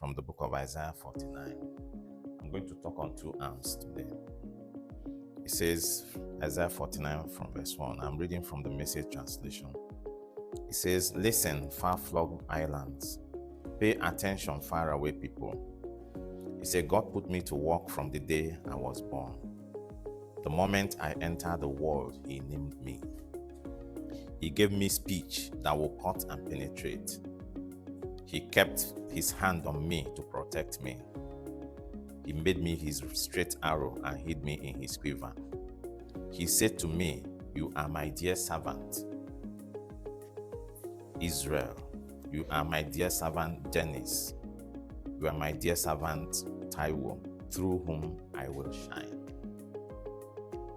from the book of Isaiah 49. I'm going to talk on two arms today. It says, Isaiah 49 from verse 1. I'm reading from the Message translation. It says, "Listen, far-flung islands. Pay attention, faraway people. He said, God put me to work from the day I was born. The moment I entered the world, He named me. He gave me speech that will cut and penetrate. He kept His hand on me to protect me. He made me His straight arrow and hid me in His quiver. He said to me, you are my dear servant, Israel. You are my dear servant, Dennis. You are my dear servant, Taiwo, through whom I will shine."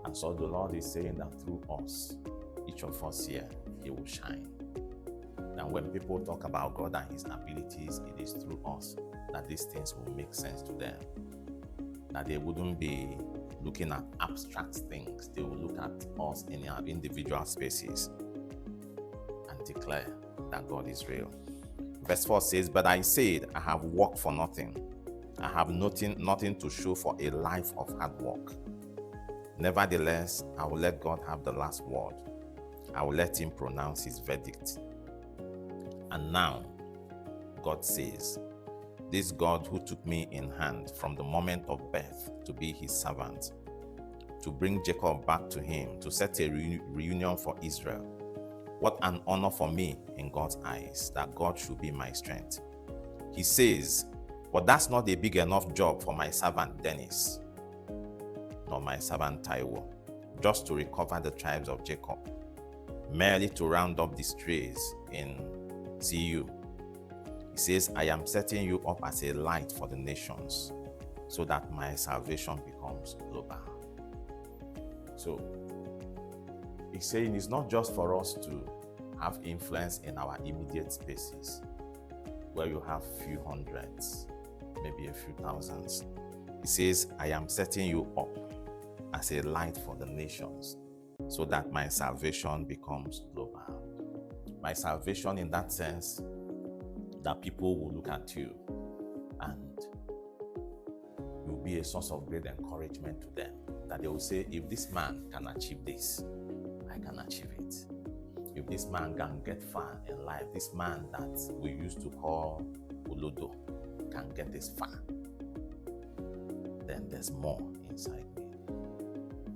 And so the Lord is saying that through us, each of us here, He will shine. And when people talk about God and His abilities, it is through us that these things will make sense to them. That they wouldn't be looking at abstract things. They will look at us in our individual spaces and declare that God is real. Verse 4 says, "But I said, I have worked for nothing. I have nothing to show for a life of hard work. Nevertheless, I will let God have the last word. I will let Him pronounce His verdict. And now," God says, "this God who took me in hand from the moment of birth to be His servant, to bring Jacob back to Him, to set a reunion for Israel. What an honor for me in God's eyes, that God should be my strength." He says, "But that's not a big enough job for my servant Dennis, nor my servant Taiwo, just to recover the tribes of Jacob, merely to round up the strays in CU. He says, I am setting you up as a light for the nations, so that my salvation becomes global." So, He's saying it's not just for us to have influence in our immediate spaces, where you have few hundreds, maybe a few thousands. He says, I am setting you up as a light for the nations, so that my salvation becomes global. My salvation in that sense, that people will look at you and you'll be a source of great encouragement to them. That they will say, if this man can achieve this, I can achieve it. If this man can get far in life, this man that we used to call Olodo can get this far, then there's more inside me.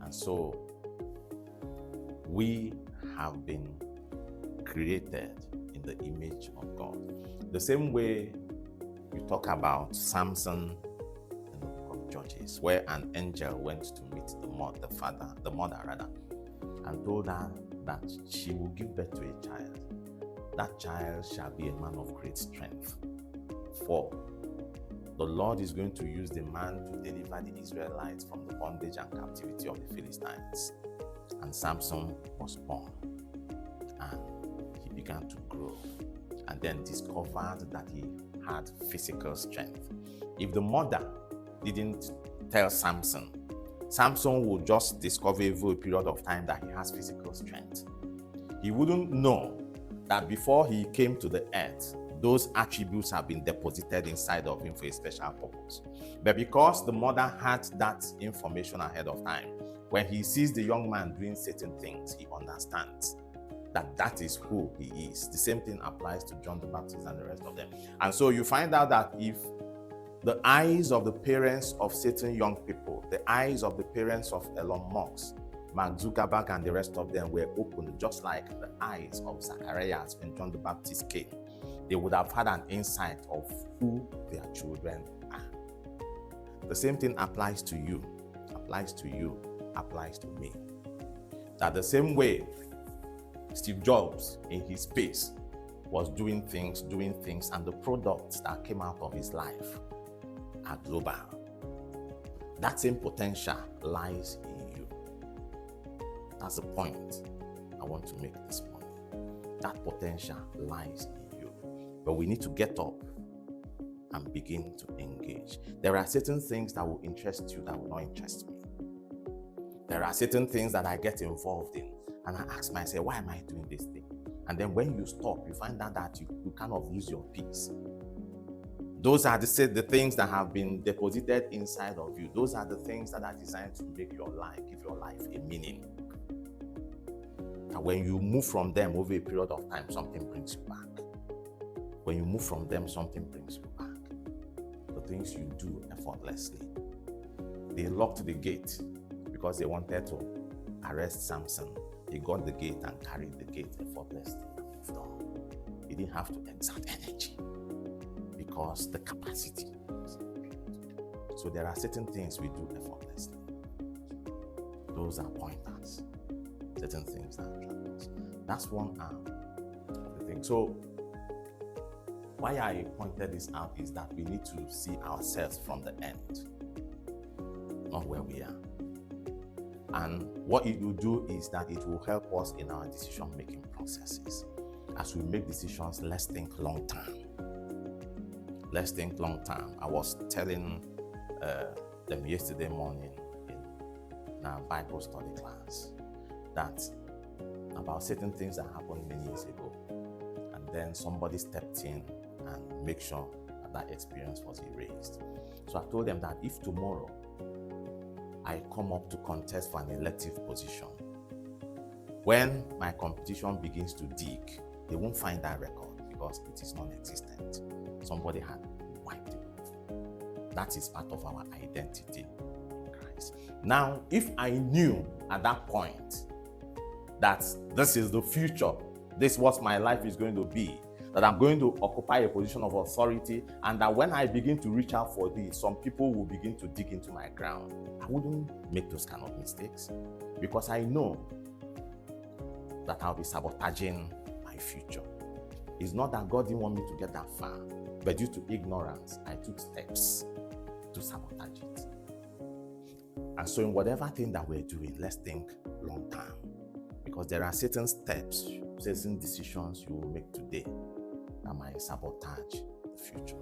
And so we have been created in the image of God. The same way you talk about Samson in the book of Judges, where an angel went to meet the mother, and told her that she will give birth to a child. That child shall be a man of great strength. For the Lord is going to use the man to deliver the Israelites from the bondage and captivity of the Philistines. And Samson was born, and he began to grow, and then discovered that he had physical strength. If the mother didn't tell Samson would just discover over a period of time that he has physical strength. He wouldn't know that before he came to the earth, those attributes have been deposited inside of him for a special purpose. But because the mother had that information ahead of time, when he sees the young man doing certain things, he understands that that is who he is. The same thing applies to John the Baptist and the rest of them. And so you find out that if the eyes of the parents of certain young people, the eyes of the parents of Elon Musk, Mark Zuckerberg, and the rest of them were opened, just like the eyes of Zacharias when John the Baptist came, they would have had an insight of who their children are. The same thing applies to you, applies to me. That the same way Steve Jobs in his space was doing things, and the products that came out of his life are global. That same potential lies in you. That's the point I want to make this morning. That potential lies in you. But we need to get up and begin to engage. There are certain things that will interest you that will not interest me. There are certain things that I get involved in, and I ask myself, why am I doing this thing? And then when you stop, you find out that you kind of lose your peace. Those are the things that have been deposited inside of you. Those are the things that are designed to make your life, give your life a meaning. And when you move from them over a period of time, something brings you back. When you move from them, something brings you back. The things you do effortlessly. They locked the gate because they wanted to arrest Samson. He got the gate and carried the gate effortlessly and moved on. He didn't have to exert energy because the capacity was built. So there are certain things we do effortlessly. Those are pointers. Certain things that attract us. That's one arm of the thing. So why I pointed this out is that we need to see ourselves from the end, not where we are. And what it will do is that it will help us in our decision-making processes. As we make decisions, let's think long term. Let's think long term. I was telling them yesterday morning in our Bible study class that about certain things that happened many years ago, and then somebody stepped in and make sure that experience was erased. So I told them that if tomorrow I come up to contest for an elective position, when my competition begins to dig, they won't find that record because it is non-existent. Somebody had wiped it off. That is part of our identity in Christ. Now, if I knew at that point that this is the future, this is what my life is going to be, that I'm going to occupy a position of authority, and that when I begin to reach out for this, some people will begin to dig into my ground, I wouldn't make those kind of mistakes because I know that I'll be sabotaging my future. It's not that God didn't want me to get that far, but due to ignorance, I took steps to sabotage it. And so in whatever thing that we're doing, let's think long term, because there are certain steps, certain decisions you will make today that might sabotage the future.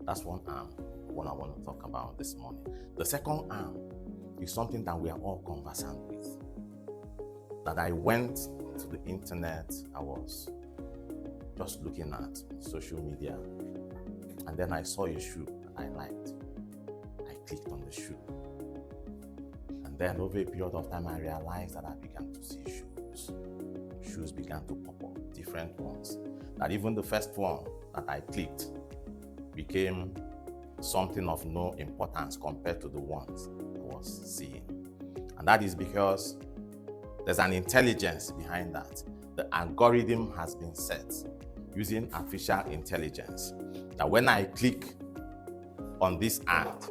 That's one arm, what I want to talk about this morning. The second arm is something that we are all conversant with. That I went to the internet, I was just looking at social media, and then I saw a shoe that I liked. I clicked on the shoe. And then over a period of time, I realized that I began to see shoes. Shoes began to pop up, different ones. That even the first one that I clicked became something of no importance compared to the ones I was seeing. And that is because there's an intelligence behind that. The algorithm has been set using artificial intelligence. That when I click on this ad,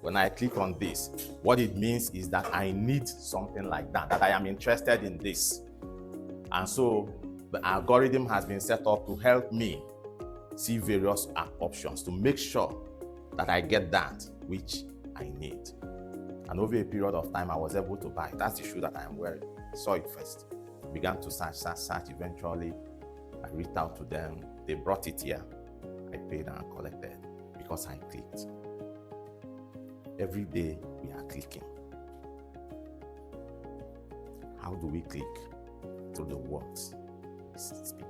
when I click on this, what it means is that I need something like that I am interested in this. And so the algorithm has been set up to help me see various options to make sure that I get that which I need. And over a period of time, I was able to buy it. That's the shoe that I am wearing. I saw it first. Began to search. Eventually, I reached out to them. They brought it here. I paid and collected because I clicked. Every day, we are clicking. How do we click? Through the words we speak.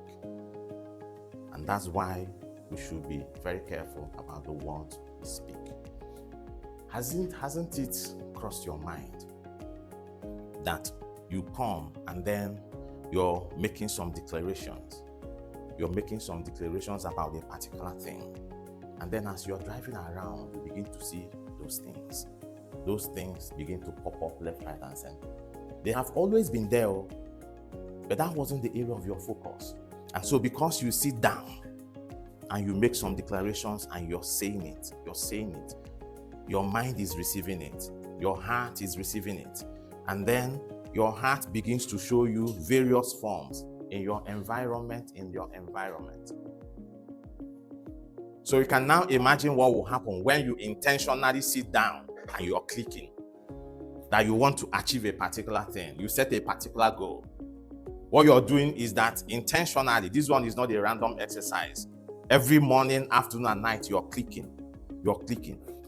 And that's why we should be very careful about the words we speak. Hasn't it crossed your mind that you come and then you're making some declarations? You're making some declarations about a particular thing. And then as you're driving around, you begin to see those things. Those things begin to pop up left, right, and center. They have always been there, but that wasn't the area of your focus. And so because you sit down and you make some declarations and you're saying it, your mind is receiving it, your heart is receiving it, and then your heart begins to show you various forms in your environment, So you can now imagine what will happen when you intentionally sit down and you're clicking, that you want to achieve a particular thing, you set a particular goal. What you're doing is that intentionally, this one is not a random exercise. Every morning, afternoon, and night, you're clicking.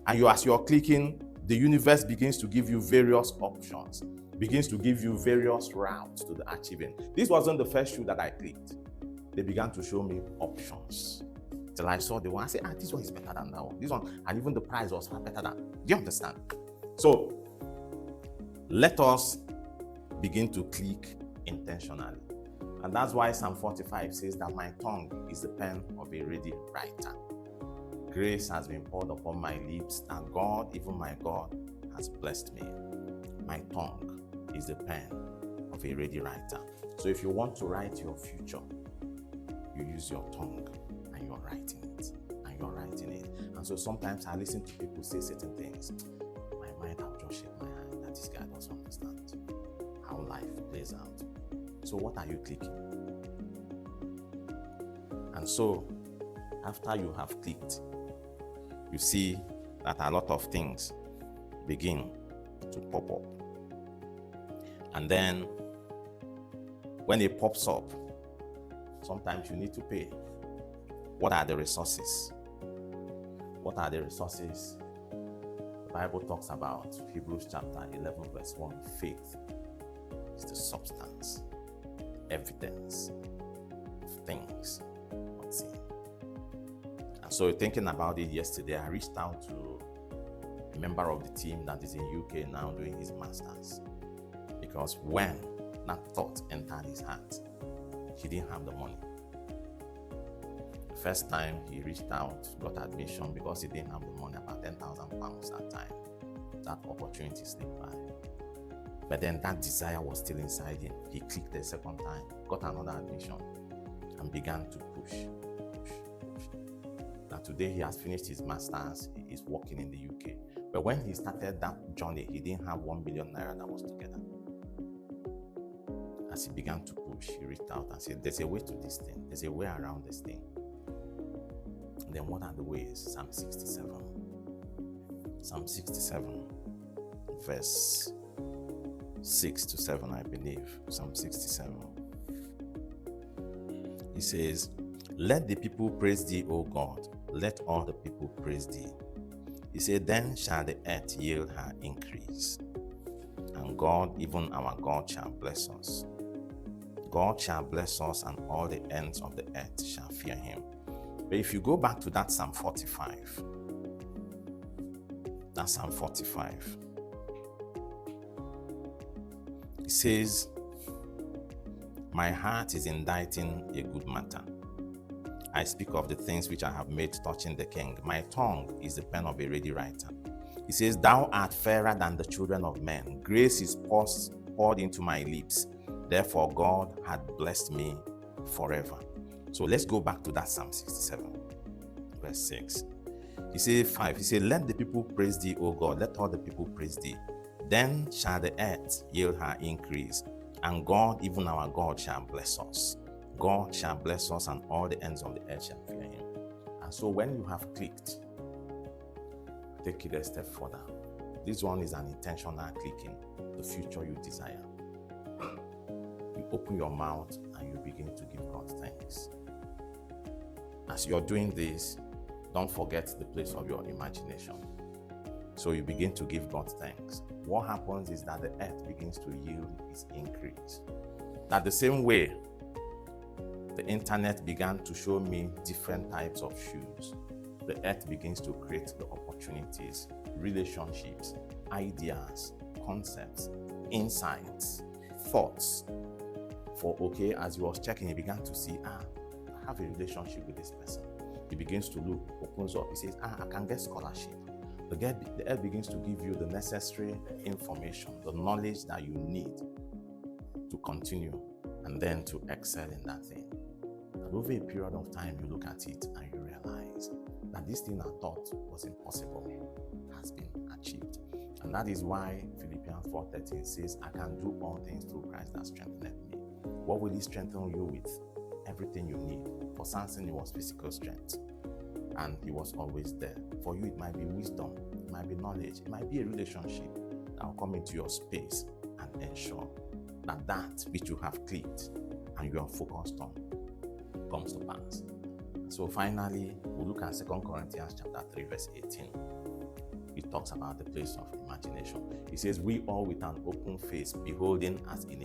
And as you're clicking, the universe begins to give you various options, begins to give you various routes to the achieving. This wasn't the first shoe that I clicked. They began to show me options. Till I saw the one, I said, this one is better than that one. This one, and even the price was far better than. Do you understand? So let us begin to click intentionally. And that's why Psalm 45 says that my tongue is the pen of a ready writer. Grace has been poured upon my lips, and God, even my God, has blessed me. My tongue is the pen of a ready writer. So if you want to write your future, you use your tongue and you're writing it. And you're writing it. And so sometimes I listen to people say certain things. My mind will just shake my hand that this guy doesn't understand how life plays out. So what are you clicking? And so after you have clicked, you see that a lot of things begin to pop up. And then when it pops up, sometimes you need to pay. What are the resources? What are the resources? The Bible talks about Hebrews chapter 11 verse 1. Faith is the substance, evidence of things not seen. And so thinking about it yesterday, I reached out to a member of the team that is in UK now doing his master's. Because when that thought entered his heart, he didn't have the money. The first time he reached out, got admission because he didn't have the money, about £10,000 that time. That opportunity slipped by. But then that desire was still inside him. He clicked the second time, got another admission, and began to push. Now today he has finished his master's, he is working in the UK. But when he started that journey, he didn't have 1 million naira that was together. As he began to push, he reached out and said, there's a way to this thing. There's a way around this thing. And then what are the ways? Psalm 67. Psalm 67, verse 6 to 7, I believe. Psalm 67. He says, let the people praise thee, O God. Let all the people praise thee. He said, then shall the earth yield her increase. And God, even our God, shall bless us. God shall bless us, and all the ends of the earth shall fear him. But if you go back to that Psalm 45, that's Psalm 45. It says, my heart is inditing a good matter. I speak of the things which I have made touching the king. My tongue is the pen of a ready writer. He says, thou art fairer than the children of men. Grace is poured into my lips. Therefore, God had blessed me forever. So let's go back to that Psalm 67, verse 6. He said 5. He said, let the people praise thee, O God. Let all the people praise thee. Then shall the earth yield her increase. And God, even our God, shall bless us. God shall bless us, and all the ends of the earth shall fear him. And so when you have clicked, take it a step further. This one is an intentional clicking, the future you desire. You open your mouth and you begin to give God thanks. As you're doing this, don't forget the place of your imagination. So you begin to give God thanks. What happens is that the earth begins to yield its increase. That the same way the internet began to show me different types of shoes, the earth begins to create the opportunities, relationships, ideas, concepts, insights, thoughts. For Okey, as he was checking, he began to see, I have a relationship with this person. He begins to look, opens up, he says, I can get scholarship. The earth begins to give you the necessary information, the knowledge that you need to continue and then to excel in that thing. And over a period of time, you look at it and you realize that this thing I thought was impossible has been achieved. And that is why Philippians 4:13 says, I can do all things through Christ that strengtheneth me. What will he strengthen you with? Everything you need. For Samson, it was physical strength, and he was always there. For you, it might be wisdom, it might be knowledge, it might be a relationship that will come into your space and ensure that that which you have clicked and you are focused on comes to pass. So finally, we'll look at 2 Corinthians chapter 3, verse 18. It talks about the place of imagination. It says, we all with an open face, beholding as in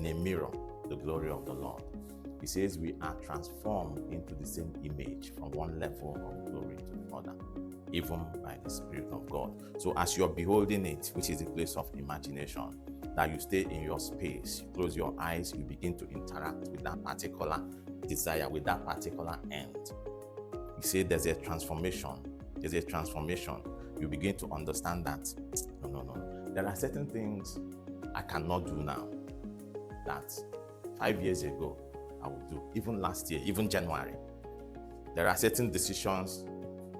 a mirror, the glory of the Lord, He says we are transformed into the same image from one level of glory to the other, even by the Spirit of God. So as you're beholding it, which is the place of imagination, that you stay in your space, you close your eyes, you begin to interact with that particular desire, with that particular end. You say there's a transformation. There's a transformation. You begin to understand that, no. There are certain things I cannot do now that 5 years ago I would do, even last year, even January. There are certain decisions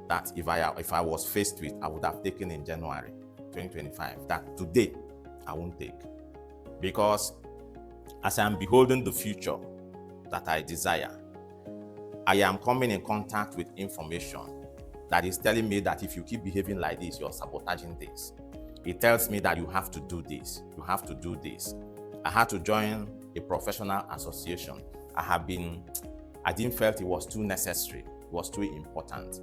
that if I was faced with, I would have taken in January 2025, that today I won't take. Because as I am beholding the future that I desire, I am coming in contact with information that is telling me that if you keep behaving like this, you're sabotaging this. It tells me that you have to do this. You have to do this. I had to join a professional association. I didn't felt it was too necessary. It was too important.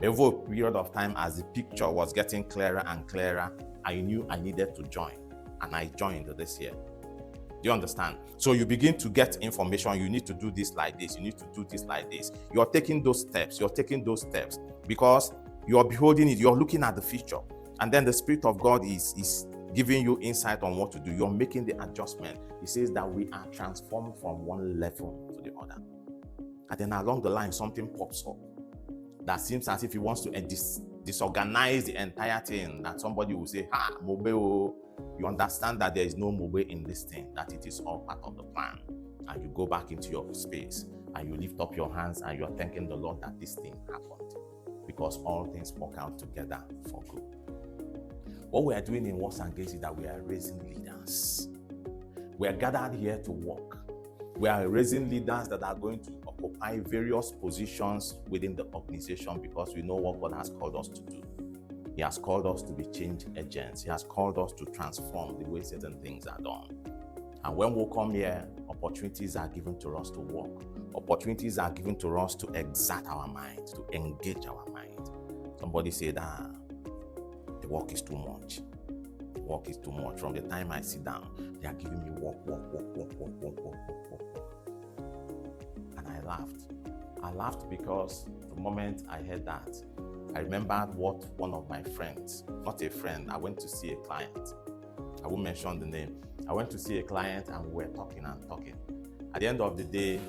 Over a period of time, as the picture was getting clearer and clearer, I knew I needed to join. And I joined this year. Do you understand? So you begin to get information. You need to do this like this. You need to do this like this. You're taking those steps. You're taking those steps because you're beholding it. You're looking at the future. And then the Spirit of God is giving you insight on what to do. You're making the adjustment. He says that we are transformed from one level to the other. And then along the line, something pops up that seems as if he wants to disorganize the entire thing. That somebody will say, Mobe, you understand that there is no Mobe in this thing, that it is all part of the plan. And you go back into your space and you lift up your hands and you're thanking the Lord that this thing happened, because all things work out together for good. What we are doing in Works and Gates is that we are raising leaders. We are gathered here to work. We are raising leaders that are going to occupy various positions within the organization, because we know what God has called us to do. He has called us to be change agents. He has called us to transform the way certain things are done. And when we come here, opportunities are given to us to work. Opportunities are given to us to exert our mind, to engage our mind. Somebody said, the work is too much. The work is too much. From the time I sit down, they are giving me work. And I laughed. I laughed because the moment I heard that, I remembered what one of my friends, not a friend, I went to see a client. I won't mention the name. I went to see a client and we were talking and talking. At the end of the day,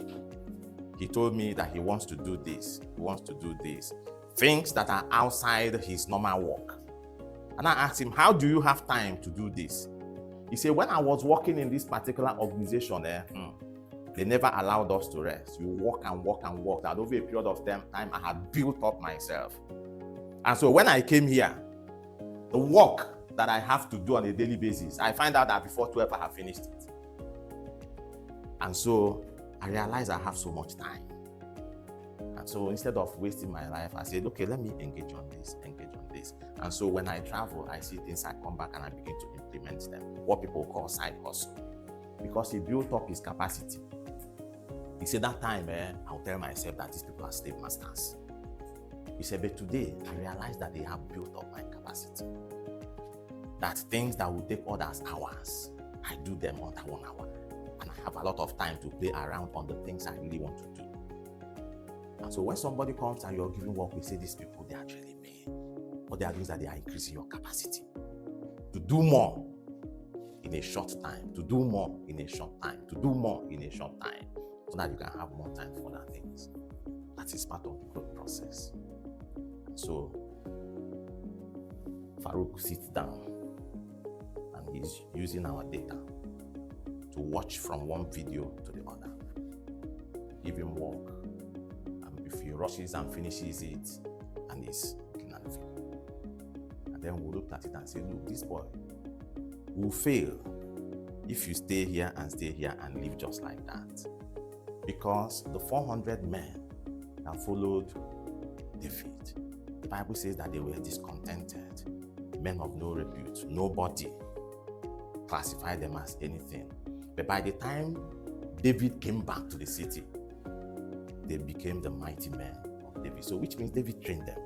he told me that he wants to do this. He wants to do this. Things that are outside his normal work. And I asked him, how do you have time to do this? He said, when I was working in this particular organization, they never allowed us to rest. You work and work and work. That over a period of time, I had built up myself. And so when I came here, the work that I have to do on a daily basis, I find out that before 12, I have finished it. And so I realized I have so much time. And so instead of wasting my life, I said, okay, let me engage on this. And so when I travel, I see things, I come back and I begin to implement them. What people call side hustle. Because he built up his capacity. He said that time, I'll tell myself that these people are slave masters. He said, but today, I realize that they have built up my capacity. That things that will take others hours, I do them under 1 hour. And I have a lot of time to play around on the things I really want to do. And so when somebody comes and you're giving work, we say, these people, they actually pay. What they are doing is that they are increasing your capacity to do more in a short time, to do more in a short time, to do more in a short time, so that you can have more time for other things. That is part of the growth process. So Farouk sits down and he's using our data to watch from one video to the other. Give him work. And if he rushes and finishes it, and he's looking at the video. And then we'll look at it and say, look, this boy will fail if you stay here and live just like that. Because the 400 men that followed David, the Bible says that they were discontented, men of no repute. Nobody classified them as anything. But by the time David came back to the city, they became the mighty men of David. So which means David trained them.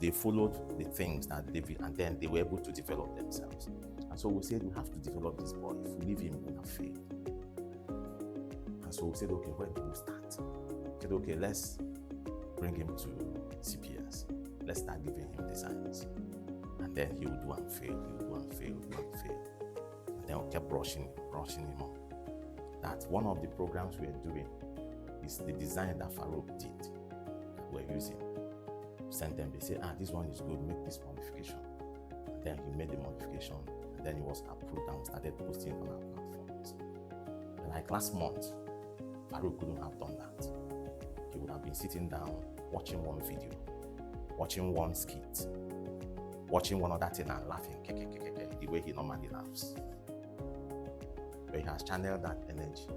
They followed the things that David, and then they were able to develop themselves. And so we said we have to develop this boy. If we leave him, we will fail. And so we said, okay, where do we start? We said, okay, let's bring him to CPS. Let's start giving him designs. And then he would do and fail, he would do and fail, do and fail. And then we kept rushing him on. That one of the programs we are doing is the design that Farouk did, that we're using. Send them, they say, this one is good, make this modification. And then he made the modification, and then it was approved and we started posting on our platforms. And like last month, Farouk couldn't have done that. He would have been sitting down, watching one video, watching one skit, watching one other thing and laughing, the way he normally laughs. But he has channeled that energy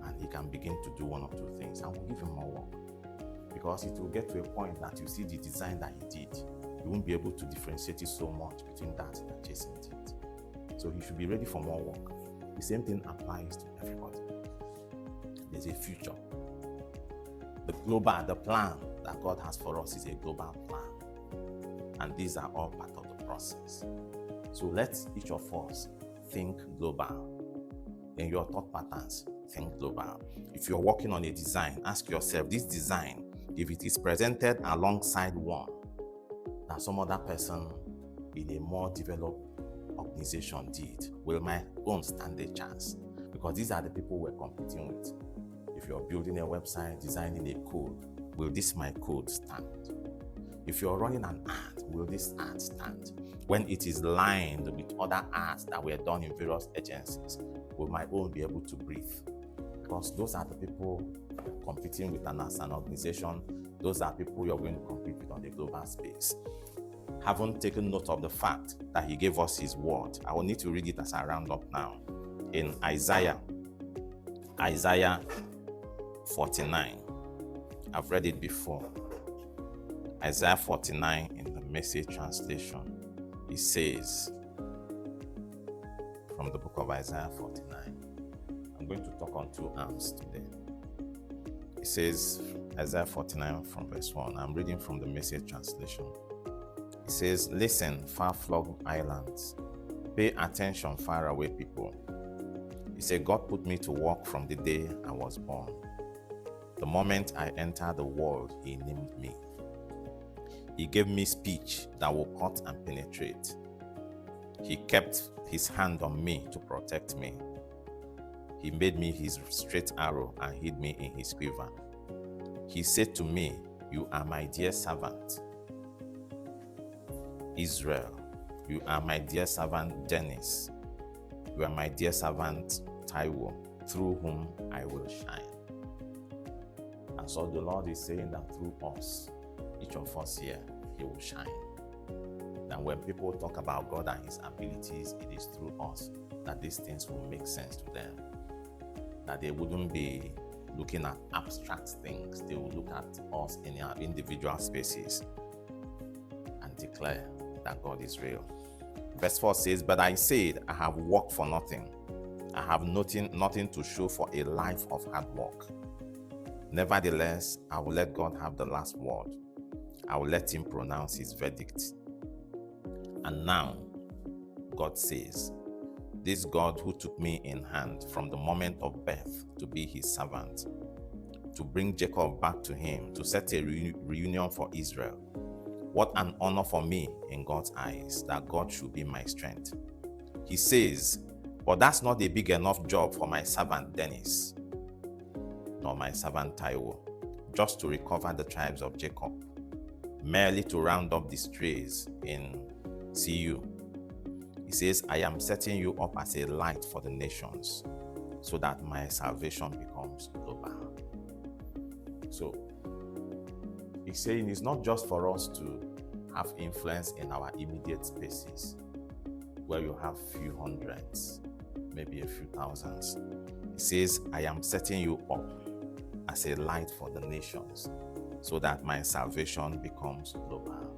and he can begin to do one or two things, and we'll give him more work. Because it will get to a point that you see the design that he did, you won't be able to differentiate it so much between that and Jason did. So he should be ready for more work. The same thing applies to everybody. There's a future. The plan that God has for us is a global plan. And these are all part of the process. So let each of us think global. In your thought patterns, think global. If you're working on a design, ask yourself, this design, if it is presented alongside one that some other person in a more developed organization did, will my own stand a chance? Because these are the people we're competing with. If you're building a website, designing a code, will this my code stand? If you're running an ad, will this ad stand? When it is lined with other ads that were done in various agencies, will my own be able to breathe? Because those are the people competing with as an organization. Those are people you're going to compete with on the global space. Haven't taken note of the fact that he gave us his word. I will need to read it as I round up now. In Isaiah 49. I've read it before. Isaiah 49 in the Message translation. It says, from the book of Isaiah 49, I'm going to talk on two arms today. It says, Isaiah 49 from verse 1. I'm reading from the Message translation. It says, listen, far-flung islands. Pay attention, faraway people. He said, God put me to work from the day I was born. The moment I entered the world, he named me. He gave me speech that will cut and penetrate. He kept his hand on me to protect me. He made me his straight arrow and hid me in his quiver. He said to me, you are my dear servant, Israel. You are my dear servant, Dennis. You are my dear servant, Taiwo, through whom I will shine. And so the Lord is saying that through us, each of us here, he will shine. That when people talk about God and his abilities, it is through us that these things will make sense to them. That they wouldn't be looking at abstract things. They will look at us in our individual spaces and declare that God is real. Verse 4 says, but I said, I have worked for nothing. I have nothing to show for a life of hard work. Nevertheless, I will let God have the last word. I will let him pronounce his verdict. And now, God says, this God who took me in hand from the moment of birth to be his servant, to bring Jacob back to him, to set a reunion for Israel. What an honor for me in God's eyes, that God should be my strength. He says, but that's not a big enough job for my servant Dennis, nor my servant Taiwo, just to recover the tribes of Jacob, merely to round up the strays in CU. He says, I am setting you up as a light for the nations, so that my salvation becomes global. So, he's saying it's not just for us to have influence in our immediate spaces, where you have few hundreds, maybe a few thousands. He says, I am setting you up as a light for the nations, so that my salvation becomes global.